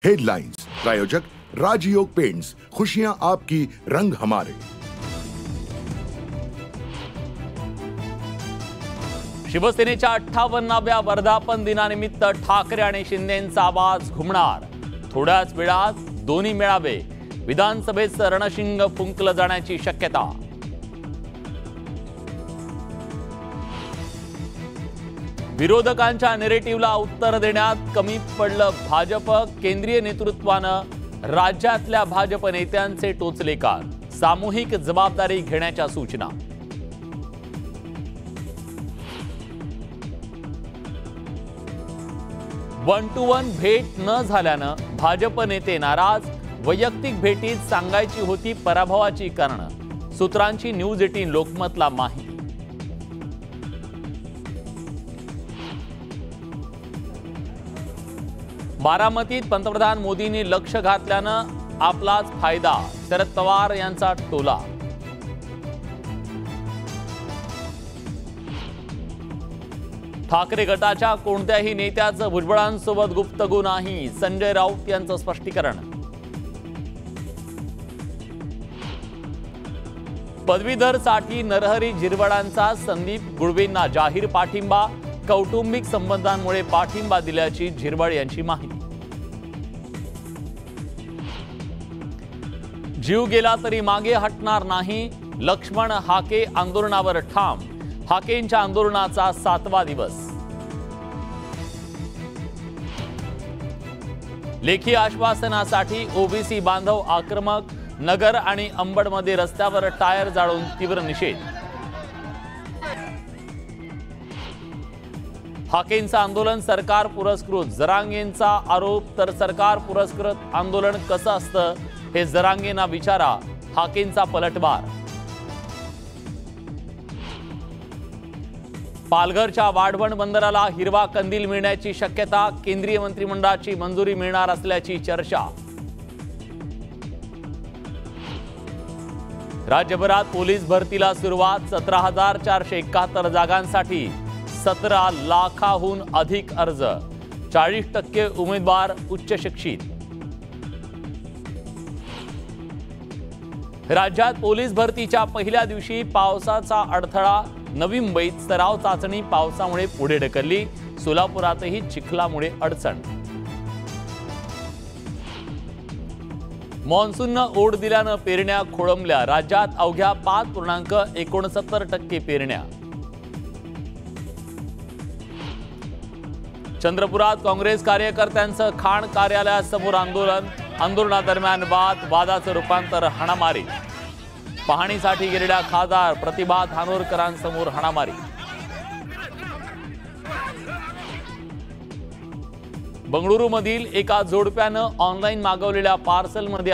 Headlines प्रायोजक राजयोग paints, खुशियां आपकी, रंग हमारे। शिवसेनेच्या 58व्या वर्धापन दिनानिमित्त ठाकरे आणि शिंदेंचा आवाज घुमणार। थोड्याच वेळात दोन्ही मेळावे, विधानसभेचं रणशिंग फुंकलं जाण्याची शक्यता। विरोधकांच्या नेरेटिव्हला उत्तर देण्यात कमी पडलं भाजप। केंद्रीय नेतृत्वानं राज्यातल्या भाजप नेत्यांचे टोचले कान, सामूहिक जबाबदारी घेण्याच्या सूचना। वन टू वन भेट न झाल्यानं भाजप नेते नाराज। वैयक्तिक भेटीत सांगायची होती पराभवाची कारणं, सूत्रांची न्यूज 18 लोकमतला माहिती। बारामतीत पंतप्रधान मोदींनी लक्ष घातल्यानं आपलाच फायदा, शरद पवार यांचा टोला। ठाकरे गटाच्या कोणत्याही नेत्याचं भुजबळांसोबत गुप्तगू नाही, संजय राऊत यांचं स्पष्टीकरण। पदवीधरसाठी नरहरी झिरवळांचा संदीप गुळवेंना जाहीर पाठिंबा। कौटुंबिक संबंधांमुळे पाठिंबा दिल्याची झिरवळ यांची माहिती। जीव गेला तरी मागे हटणार नाही, लक्ष्मण हाके आंदोलनावर ठाम। हाकेंच्या आंदोलनाचा 7वा दिवस। लेखी आश्वासनासाठी ओबीसी बांधव आक्रमक। नगर आणि अंबडमध्ये रस्त्यावर टायर जाळून तीव्र निषेध। हाकेंचं आंदोलन सरकार पुरस्कृत, जरांगेंचा आरोप। तर सरकार पुरस्कृत आंदोलन कसं असतं हे जरांगेंना विचारा, हाकेंचा पलटवार। पालघरच्या वाढवण बंदराला हिरवा कंदील मिळण्याची शक्यता। केंद्रीय मंत्रिमंडळाची मंजुरी मिळणार असल्याची चर्चा। राज्यभरात पोलीस भरतीला सुरुवात। 17,471 जागांसाठी 17 लाखाहून अधिक अर्ज। 40% उमेदवार उच्च शिक्षित। राज्यात पोलीस भरतीच्या पहिल्या दिवशी पावसाचा अडथळा। नवी मुंबईत सराव चाचणी पावसामुळे पुढे ढकलली। सोलापुरातही चिखलामुळे अडचण। मॉन्सूननं ओढ दिल्यानं पेरण्या खोळंबल्या। राज्यात अवघ्या 5.69% पेरण्या। चंद्रपुरात काँग्रेस कार्यकर्त्यांचं खाण कार्यालयासमोर आंदोलन। आंदोलनादरम्यान वादाचं रूपांतर हाणामारी। पाहणीसाठी गेलेल्या खासदार प्रतिभा धानोरकरांसमोर हाणामारी। बंगळुरूमधील एका जोडप्यानं ऑनलाईन मागवलेल्या पार्सलमध्ये